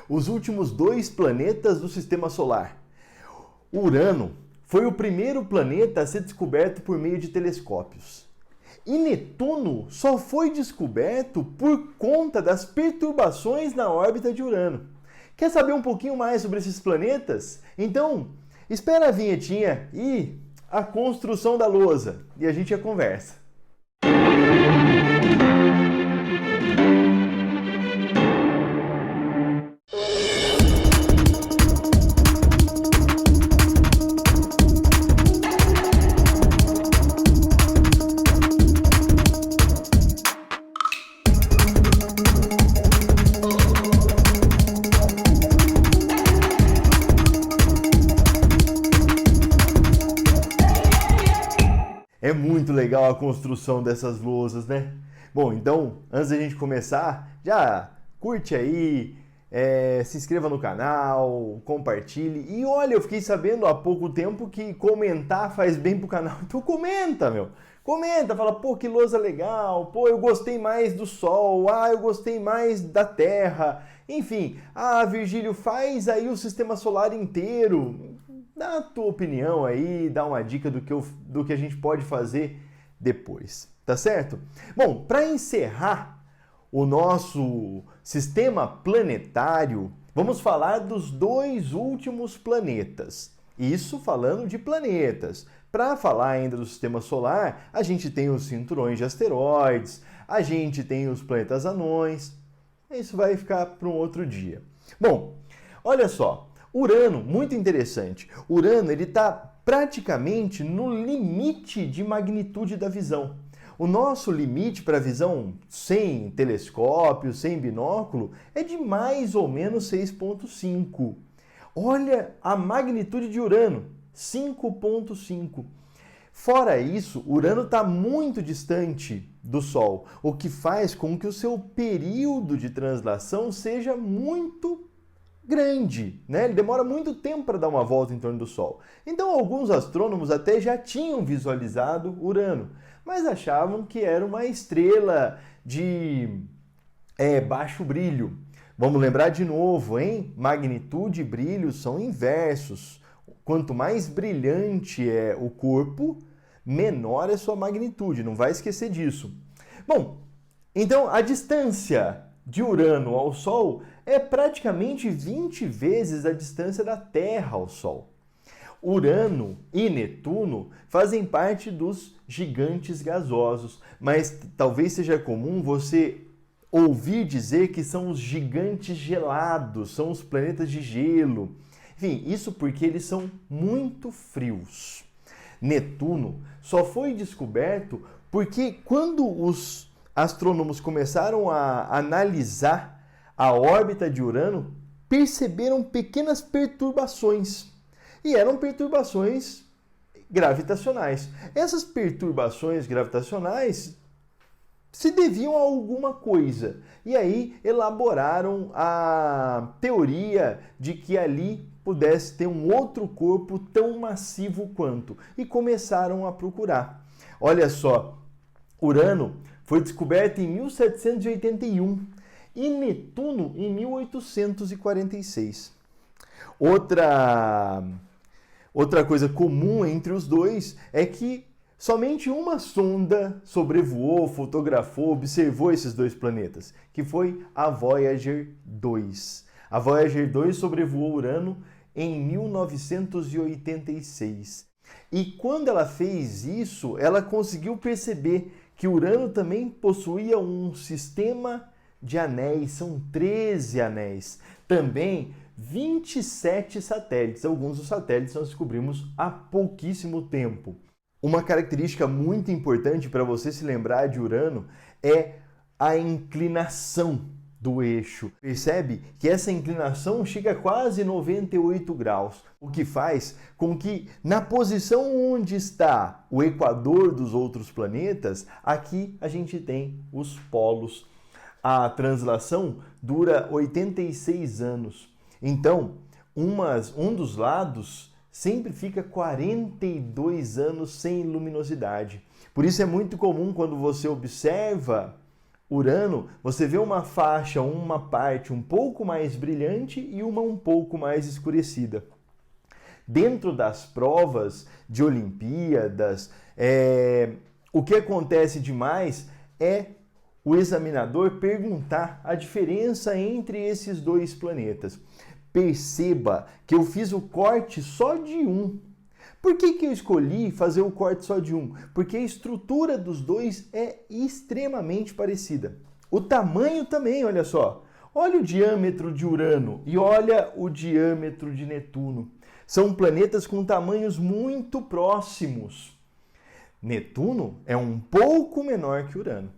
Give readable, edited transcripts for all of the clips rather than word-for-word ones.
os últimos dois planetas do Sistema Solar. Urano foi o primeiro planeta a ser descoberto por meio de telescópios. E Netuno só foi descoberto por conta das perturbações na órbita de Urano. Quer saber um pouquinho mais sobre esses planetas? Então, espera a vinhetinha e a construção da lousa e a gente já conversa. É muito legal a construção dessas lousas, né? Bom, então, antes da gente começar, já curte aí, se inscreva no canal, compartilhe. E olha, eu fiquei sabendo há pouco tempo que comentar faz bem pro canal. Então comenta, meu! Comenta, fala, pô, que lousa legal, pô, eu gostei mais do Sol, eu gostei mais da Terra. Enfim, Virgílio, faz aí o sistema solar inteiro. Dá a tua opinião aí, dá uma dica do que a gente pode fazer depois, tá certo? Bom, para encerrar o nosso sistema planetário, vamos falar dos dois últimos planetas. Isso falando de planetas. Para falar ainda do sistema solar, a gente tem os cinturões de asteroides, a gente tem os planetas anões. Isso vai ficar para um outro dia. Bom, olha só. Urano, muito interessante. Urano ele está praticamente no limite de magnitude da visão. O nosso limite para a visão sem telescópio, sem binóculo, é de mais ou menos 6,5. Olha a magnitude de Urano, 5,5. Fora isso, Urano está muito distante do Sol, o que faz com que o seu período de translação seja muito grande, né? Ele demora muito tempo para dar uma volta em torno do Sol. Então, alguns astrônomos até já tinham visualizado Urano, mas achavam que era uma estrela de baixo brilho. Vamos lembrar de novo, hein? Magnitude e brilho são inversos. Quanto mais brilhante é o corpo, menor é sua magnitude. Não vai esquecer disso. Bom, então a distância de Urano ao Sol é praticamente 20 vezes a distância da Terra ao Sol. Urano e Netuno fazem parte dos gigantes gasosos, mas talvez seja comum você ouvir dizer que são os gigantes gelados, são os planetas de gelo. Enfim, isso porque eles são muito frios. Netuno só foi descoberto porque quando os astrônomos começaram a analisar a órbita de Urano, perceberam pequenas perturbações. E eram perturbações gravitacionais. Essas perturbações gravitacionais se deviam a alguma coisa. E aí elaboraram a teoria de que ali pudesse ter um outro corpo tão massivo quanto. E começaram a procurar. Olha só, Urano foi descoberto em 1781 e Netuno em 1846. Outra coisa comum entre os dois é que somente uma sonda sobrevoou, fotografou, observou esses dois planetas, que foi a Voyager 2. A Voyager 2 sobrevoou Urano em 1986. E quando ela fez isso, ela conseguiu perceber que Urano também possuía um sistema de anéis, são 13 anéis. Também 27 satélites. Alguns dos satélites nós descobrimos há pouquíssimo tempo. Uma característica muito importante para você se lembrar de Urano é a inclinação do eixo. Percebe que essa inclinação chega a quase 98 graus, o que faz com que na posição onde está o equador dos outros planetas, aqui a gente tem os polos. A translação dura 86 anos. Então, um dos lados sempre fica 42 anos sem luminosidade. Por isso é muito comum quando você observa Urano, você vê uma faixa, uma parte um pouco mais brilhante e uma um pouco mais escurecida. Dentro das provas de Olimpíadas, o que acontece demais é o examinador perguntar a diferença entre esses dois planetas. Perceba que eu fiz o corte só de um. Por que eu escolhi fazer o corte só de um? Porque a estrutura dos dois é extremamente parecida. O tamanho também, olha só. Olha o diâmetro de Urano e olha o diâmetro de Netuno. São planetas com tamanhos muito próximos. Netuno é um pouco menor que Urano.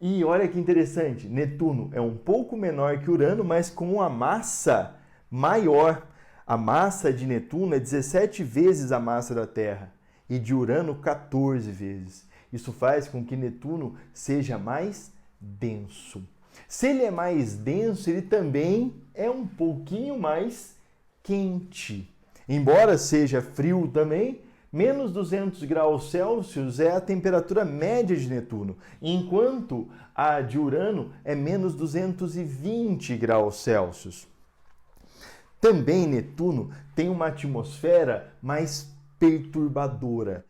E olha que interessante, Netuno é um pouco menor que Urano, mas com uma massa maior. A massa de Netuno é 17 vezes a massa da Terra e de Urano 14 vezes. Isso faz com que Netuno seja mais denso. Se ele é mais denso, ele também é um pouquinho mais quente. Embora seja frio também, menos 200 graus Celsius é a temperatura média de Netuno, enquanto a de Urano é menos 220 graus Celsius. Também Netuno tem uma atmosfera mais perturbadora.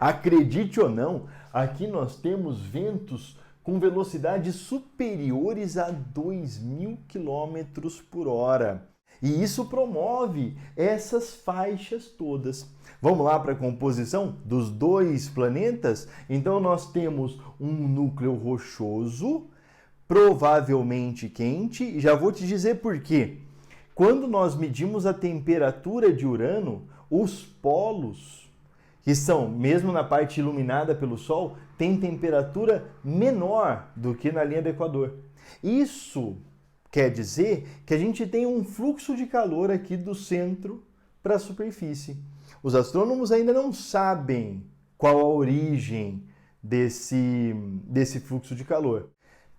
Acredite ou não, aqui nós temos ventos com velocidades superiores a 2.000 km por hora. E isso promove essas faixas todas. Vamos lá para a composição dos dois planetas? Então nós temos um núcleo rochoso, provavelmente quente, e já vou te dizer por quê. Quando nós medimos a temperatura de Urano, os polos, que são, mesmo na parte iluminada pelo Sol, têm temperatura menor do que na linha do Equador. Isso quer dizer que a gente tem um fluxo de calor aqui do centro para a superfície. Os astrônomos ainda não sabem qual a origem desse fluxo de calor.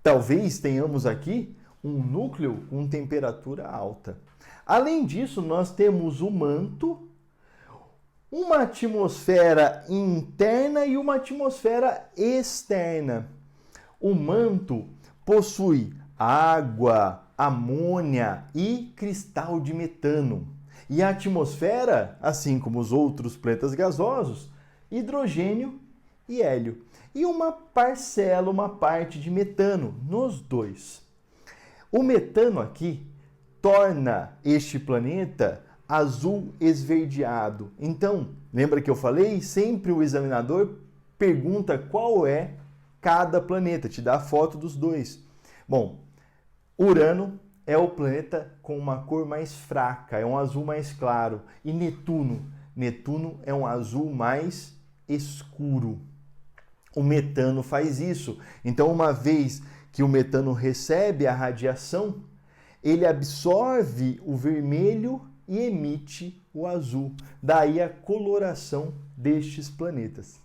Talvez tenhamos aqui um núcleo com temperatura alta. Além disso, nós temos o manto, uma atmosfera interna e uma atmosfera externa. O manto possui água, amônia e cristal de metano. E a atmosfera, assim como os outros planetas gasosos, hidrogênio e hélio. E uma parcela, uma parte de metano nos dois. O metano aqui torna este planeta azul esverdeado. Então, lembra que eu falei? Sempre o examinador pergunta qual é cada planeta, te dá a foto dos dois. Bom, Urano é o planeta com uma cor mais fraca, é um azul mais claro. E Netuno é um azul mais escuro. O metano faz isso. Então, uma vez que o metano recebe a radiação, ele absorve o vermelho e emite o azul. Daí a coloração destes planetas.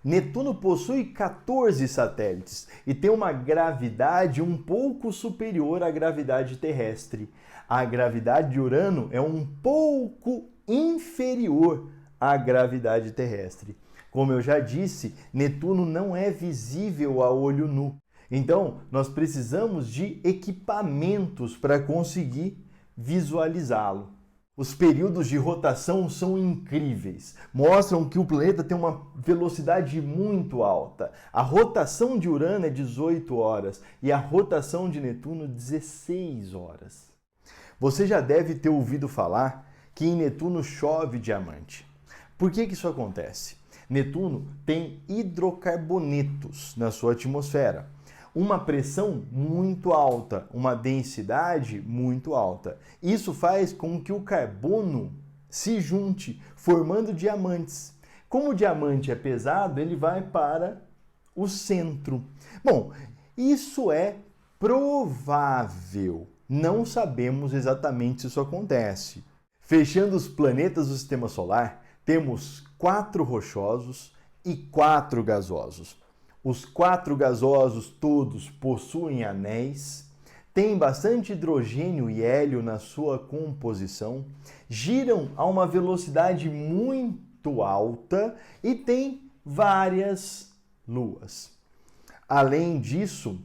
Netuno possui 14 satélites e tem uma gravidade um pouco superior à gravidade terrestre. A gravidade de Urano é um pouco inferior à gravidade terrestre. Como eu já disse, Netuno não é visível a olho nu. Então, nós precisamos de equipamentos para conseguir visualizá-lo. Os períodos de rotação são incríveis. Mostram que o planeta tem uma velocidade muito alta. A rotação de Urano é 18 horas e a rotação de Netuno 16 horas. Você já deve ter ouvido falar que em Netuno chove diamante. Por que isso acontece? Netuno tem hidrocarbonetos na sua atmosfera. Uma pressão muito alta, uma densidade muito alta. Isso faz com que o carbono se junte, formando diamantes. Como o diamante é pesado, ele vai para o centro. Bom, isso é provável. Não sabemos exatamente se isso acontece. Fechando os planetas do Sistema Solar, temos 4 rochosos e 4 gasosos. Os 4 gasosos todos possuem anéis, têm bastante hidrogênio e hélio na sua composição, giram a uma velocidade muito alta e têm várias luas. Além disso,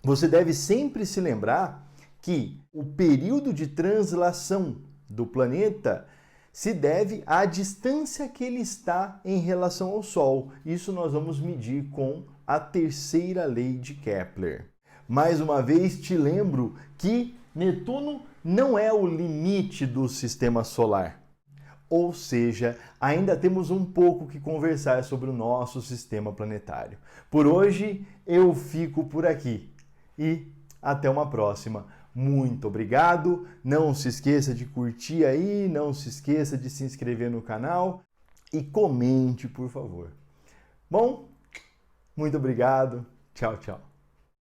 você deve sempre se lembrar que o período de translação do planeta se deve à distância que ele está em relação ao Sol. Isso nós vamos medir com a terceira lei de Kepler. Mais uma vez te lembro que Netuno não é o limite do sistema solar. Ou seja, ainda temos um pouco que conversar sobre o nosso sistema planetário. Por hoje eu fico por aqui e até uma próxima. Muito obrigado, não se esqueça de curtir aí, não se esqueça de se inscrever no canal e comente, por favor. Bom, muito obrigado, tchau, tchau.